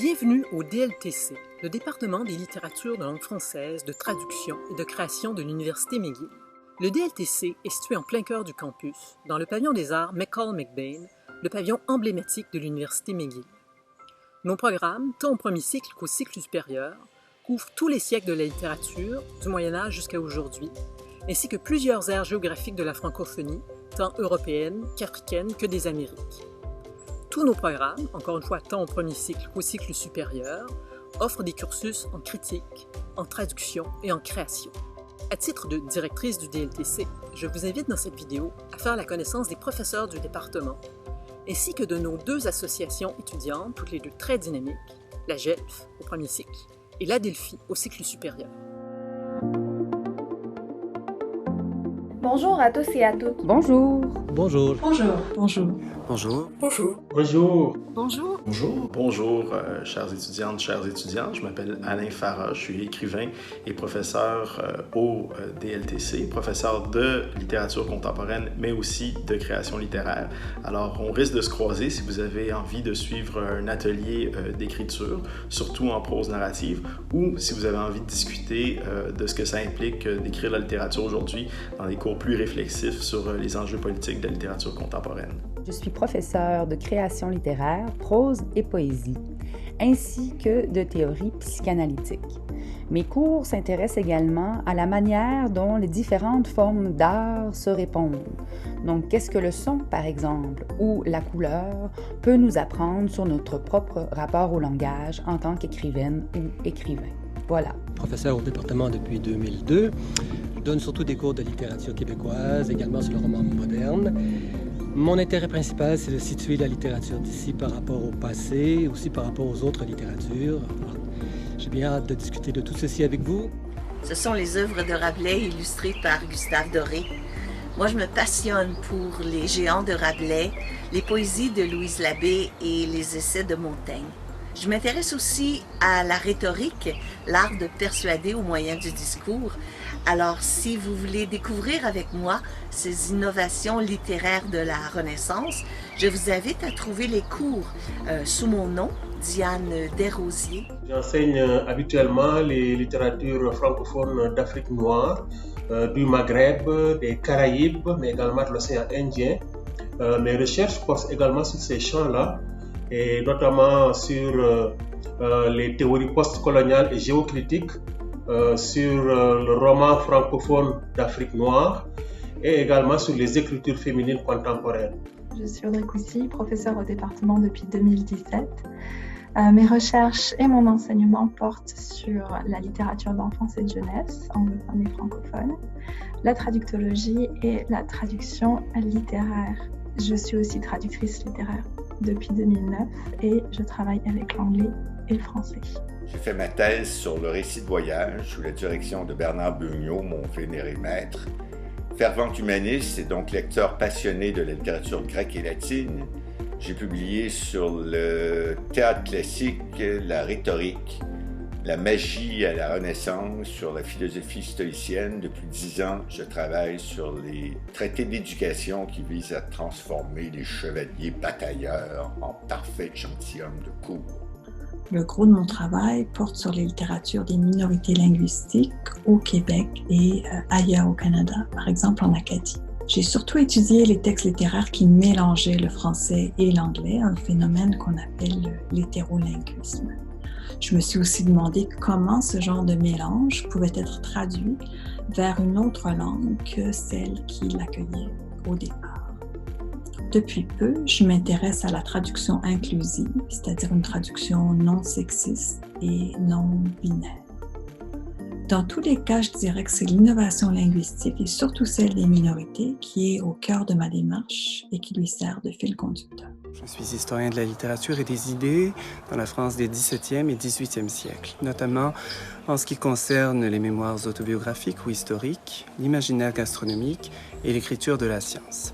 Bienvenue au DLTC, le département des littératures de langue française, de traduction et de création de l'Université McGill. Le DLTC est situé en plein cœur du campus, dans le pavillon des arts McCall-McBain, le pavillon emblématique de l'Université McGill. Nos programmes, tant au premier cycle qu'au cycle supérieur, couvrent tous les siècles de la littérature, du Moyen Âge jusqu'à aujourd'hui, ainsi que plusieurs aires géographiques de la francophonie, tant européenne qu'africaine que des Amériques. Tous nos programmes, encore une fois tant au premier cycle qu'au cycle supérieur, offrent des cursus en critique, en traduction et en création. À titre de directrice du DLTC, je vous invite dans cette vidéo à faire la connaissance des professeurs du département, ainsi que de nos deux associations étudiantes, toutes les deux très dynamiques, la GELF au premier cycle et l'Adelphi au cycle supérieur. Bonjour à tous et à toutes. Bonjour. Bonjour. Bonjour. Bonjour. Bonjour. Bonjour. Bonjour. Bonjour. Bonjour. Bonjour, chères étudiantes, chers étudiants. Je m'appelle Alain Farah, je suis écrivain et professeur au DLTC, professeur de littérature contemporaine, mais aussi de création littéraire. Alors, on risque de se croiser si vous avez envie de suivre un atelier d'écriture, surtout en prose narrative, ou si vous avez envie de discuter de ce que ça implique d'écrire la littérature aujourd'hui dans des cours plus réflexifs sur les enjeux politiques de la littérature contemporaine. Je suis professeure de création littéraire, prose et poésie, ainsi que de théorie psychanalytique. Mes cours s'intéressent également à la manière dont les différentes formes d'art se répondent. Donc, qu'est-ce que le son, par exemple, ou la couleur peut nous apprendre sur notre propre rapport au langage en tant qu'écrivaine ou écrivain. Voilà. Professeur au département depuis 2002. Je donne surtout des cours de littérature québécoise, également sur le roman moderne. Mon intérêt principal, c'est de situer la littérature d'ici par rapport au passé, aussi par rapport aux autres littératures. Alors, j'ai bien hâte de discuter de tout ceci avec vous. Ce sont les œuvres de Rabelais illustrées par Gustave Doré. Moi, je me passionne pour les géants de Rabelais, les poésies de Louise Labbé et les essais de Montaigne. Je m'intéresse aussi à la rhétorique, l'art de persuader au moyen du discours. Alors, si vous voulez découvrir avec moi ces innovations littéraires de la Renaissance, je vous invite à trouver les cours sous mon nom, Diane Desrosiers. J'enseigne habituellement les littératures francophones d'Afrique noire, du Maghreb, des Caraïbes, mais également de l'océan Indien. Mes recherches portent également sur ces champs-là, et notamment sur les théories postcoloniales et géocritiques, sur le roman francophone d'Afrique noire et également sur les écritures féminines contemporaines. Je suis Audrey Coussy, professeure au département depuis 2017. Mes recherches et mon enseignement portent sur la littérature d'enfance et de jeunesse, anglophone et francophone, la traductologie et la traduction littéraire. Je suis aussi traductrice littéraire depuis 2009 et je travaille avec l'anglais et le français. J'ai fait ma thèse sur le récit de voyage sous la direction de Bernard Beugnot, mon vénéré maître. Fervent humaniste et donc lecteur passionné de la littérature grecque et latine, j'ai publié sur le théâtre classique, la rhétorique, la magie à la Renaissance, sur la philosophie stoïcienne. Depuis 10 ans, je travaille sur les traités d'éducation qui visent à transformer les chevaliers batailleurs en parfaits gentilshommes de cour. Le gros de mon travail porte sur les littératures des minorités linguistiques au Québec et ailleurs au Canada, par exemple en Acadie. J'ai surtout étudié les textes littéraires qui mélangeaient le français et l'anglais, un phénomène qu'on appelle l'hétérolinguisme. Je me suis aussi demandé comment ce genre de mélange pouvait être traduit vers une autre langue que celle qui l'accueillait au départ. Depuis peu, je m'intéresse à la traduction inclusive, c'est-à-dire une traduction non sexiste et non binaire. Dans tous les cas, je dirais que c'est l'innovation linguistique et surtout celle des minorités qui est au cœur de ma démarche et qui lui sert de fil conducteur. Je suis historien de la littérature et des idées dans la France des XVIIe et XVIIIe siècles, notamment en ce qui concerne les mémoires autobiographiques ou historiques, l'imaginaire gastronomique et l'écriture de la science.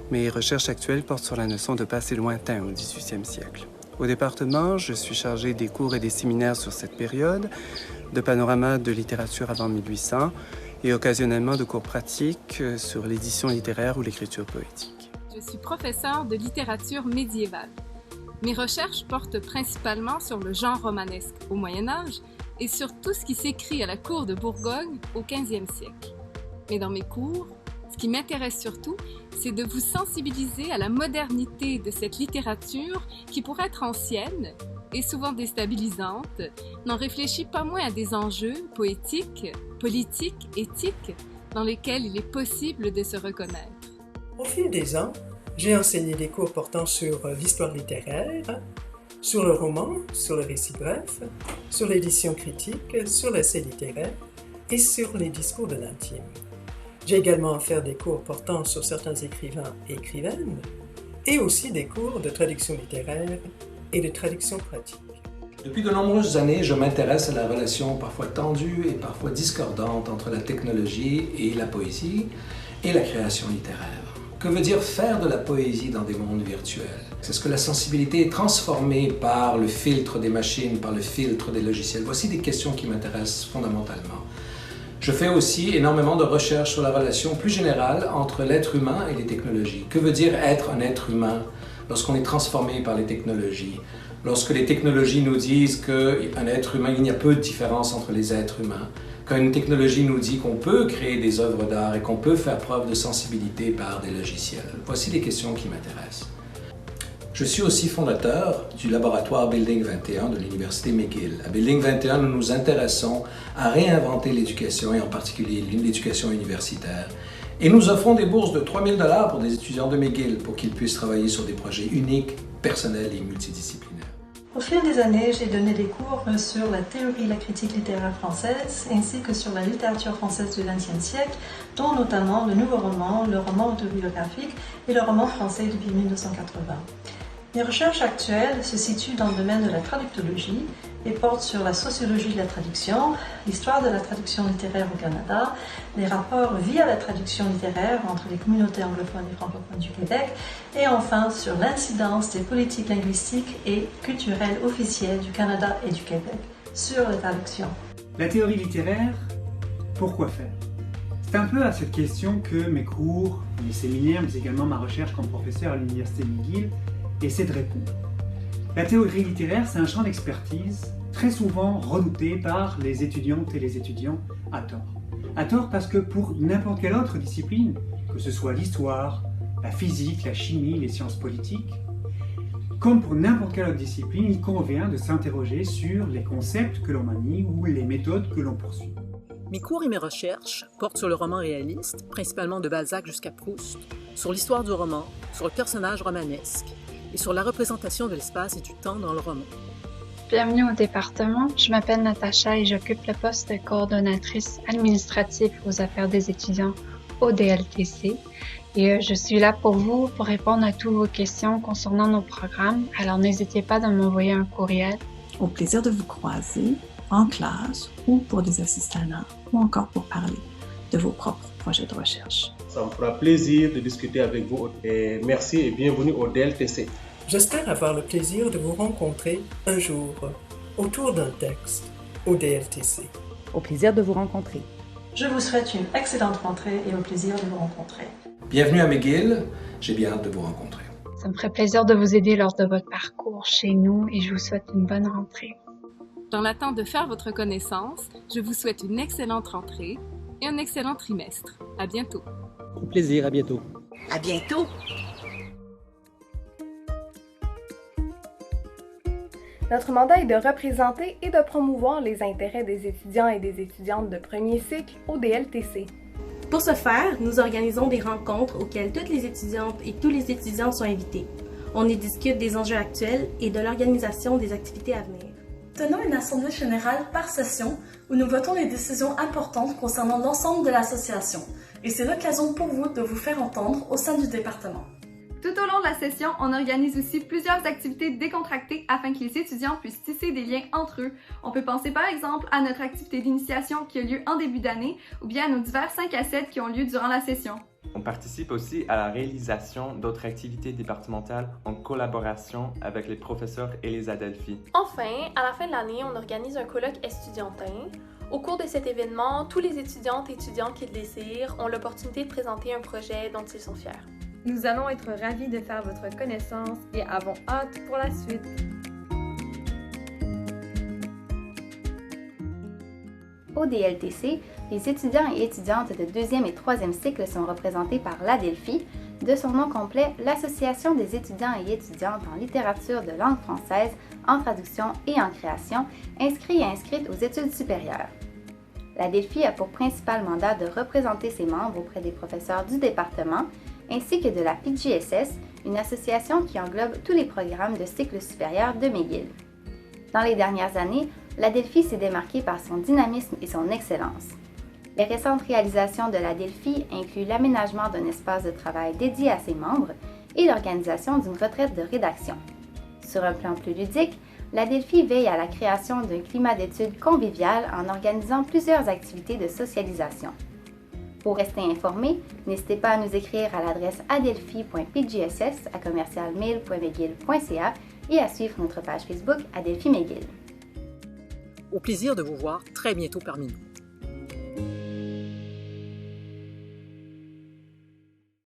Mes recherches actuelles portent sur la notion de passé lointain au XVIIIe siècle. Au département, je suis chargé des cours et des séminaires sur cette période, de panoramas de littérature avant 1800 et occasionnellement de cours pratiques sur l'édition littéraire ou l'écriture poétique. Je suis professeure de littérature médiévale. Mes recherches portent principalement sur le genre romanesque au Moyen Âge et sur tout ce qui s'écrit à la cour de Bourgogne au 15e siècle. Mais dans mes cours, ce qui m'intéresse surtout, c'est de vous sensibiliser à la modernité de cette littérature qui, pour être ancienne et souvent déstabilisante, n'en réfléchit pas moins à des enjeux poétiques, politiques, éthiques, dans lesquels il est possible de se reconnaître. Au fil des ans, j'ai enseigné des cours portant sur l'histoire littéraire, sur le roman, sur le récit bref, sur l'édition critique, sur l'essai littéraire et sur les discours de l'intime. J'ai également offert des cours portant sur certains écrivains et écrivaines et aussi des cours de traduction littéraire et de traduction pratique. Depuis de nombreuses années, je m'intéresse à la relation parfois tendue et parfois discordante entre la technologie et la poésie et la création littéraire. Que veut dire faire de la poésie dans des mondes virtuels? Est-ce que la sensibilité est transformée par le filtre des machines, par le filtre des logiciels? Voici des questions qui m'intéressent fondamentalement. Je fais aussi énormément de recherches sur la relation plus générale entre l'être humain et les technologies. Que veut dire être un être humain lorsqu'on est transformé par les technologies? Lorsque les technologies nous disent qu'un être humain, il n'y a peu de différence entre les êtres humains, qu'une technologie nous dit qu'on peut créer des œuvres d'art et qu'on peut faire preuve de sensibilité par des logiciels. Voici les questions qui m'intéressent. Je suis aussi fondateur du laboratoire Building 21 de l'Université McGill. À Building 21, nous nous intéressons à réinventer l'éducation et en particulier l'éducation universitaire. Et nous offrons des bourses de 3 000 $ pour des étudiants de McGill pour qu'ils puissent travailler sur des projets uniques, personnels et multidisciplinaires. Au fil des années, j'ai donné des cours sur la théorie de la critique littéraire française ainsi que sur la littérature française du XXe siècle, dont notamment le nouveau roman, le roman autobiographique et le roman français depuis 1980. Mes recherches actuelles se situent dans le domaine de la traductologie et portent sur la sociologie de la traduction, l'histoire de la traduction littéraire au Canada, les rapports via la traduction littéraire entre les communautés anglophones et francophones du Québec, et enfin sur l'incidence des politiques linguistiques et culturelles officielles du Canada et du Québec sur les traductions. La théorie littéraire, pourquoi faire? C'est un peu à cette question que mes cours, mes séminaires, mais également ma recherche comme professeur à l'Université McGill essaie de répondre. La théorie littéraire, c'est un champ d'expertise très souvent redouté par les étudiantes et les étudiants à tort. À tort parce que pour n'importe quelle autre discipline, que ce soit l'histoire, la physique, la chimie, les sciences politiques, comme pour n'importe quelle autre discipline, il convient de s'interroger sur les concepts que l'on manie ou les méthodes que l'on poursuit. Mes cours et mes recherches portent sur le roman réaliste, principalement de Balzac jusqu'à Proust, sur l'histoire du roman, sur le personnage romanesque et sur la représentation de l'espace et du temps dans le roman. Bienvenue au département, je m'appelle Natacha et j'occupe le poste de coordonnatrice administrative aux affaires des étudiants au DLTC. Et je suis là pour vous, pour répondre à toutes vos questions concernant nos programmes, alors n'hésitez pas à m'envoyer un courriel. Au plaisir de vous croiser en classe ou pour des assistanats ou encore pour parler de vos propres projets de recherche. Ça me fera plaisir de discuter avec vous et merci et bienvenue au DLTC. J'espère avoir le plaisir de vous rencontrer un jour autour d'un texte au DLTC. Au plaisir de vous rencontrer. Je vous souhaite une excellente rentrée et au plaisir de vous rencontrer. Bienvenue à McGill, j'ai bien hâte de vous rencontrer. Ça me ferait plaisir de vous aider lors de votre parcours chez nous et je vous souhaite une bonne rentrée. Dans l'attente de faire votre connaissance, je vous souhaite une excellente rentrée et un excellent trimestre. À bientôt. Au plaisir, à bientôt. À bientôt. Notre mandat est de représenter et de promouvoir les intérêts des étudiants et des étudiantes de premier cycle au DLTC. Pour ce faire, nous organisons des rencontres auxquelles toutes les étudiantes et tous les étudiants sont invités. On y discute des enjeux actuels et de l'organisation des activités à venir. Tenons une assemblée générale par session où nous votons les décisions importantes concernant l'ensemble de l'association. Et c'est l'occasion pour vous de vous faire entendre au sein du département. Tout au long de la session, on organise aussi plusieurs activités décontractées afin que les étudiants puissent tisser des liens entre eux. On peut penser par exemple à notre activité d'initiation qui a lieu en début d'année ou bien à nos divers 5 à 7 qui ont lieu durant la session. On participe aussi à la réalisation d'autres activités départementales en collaboration avec les professeurs et les adelphis. Enfin, à la fin de l'année, on organise un colloque estudiantin. Au cours de cet événement, tous les étudiantes et étudiants qui le désirent ont l'opportunité de présenter un projet dont ils sont fiers. Nous allons être ravis de faire votre connaissance et avons hâte pour la suite. Au DLTC, les étudiants et étudiantes de 2e et 3e cycle sont représentés par l'ADELPHI, de son nom complet, l'Association des étudiants et étudiantes en littérature de langue française, en traduction et en création, inscrits et inscrites aux études supérieures. L'ADELPHI a pour principal mandat de représenter ses membres auprès des professeurs du département, ainsi que de la PGSS, une association qui englobe tous les programmes de cycle supérieur de McGill. Dans les dernières années, l'ADELPHI s'est démarquée par son dynamisme et son excellence. Les récentes réalisations de l'ADELPHI incluent l'aménagement d'un espace de travail dédié à ses membres et l'organisation d'une retraite de rédaction. Sur un plan plus ludique, l'ADELPHI veille à la création d'un climat d'études convivial en organisant plusieurs activités de socialisation. Pour rester informé, n'hésitez pas à nous écrire à l'adresse adelphi.pgss@commercialmail.mcgill.ca et à suivre notre page Facebook Adelphi McGill. Au plaisir de vous voir très bientôt parmi nous.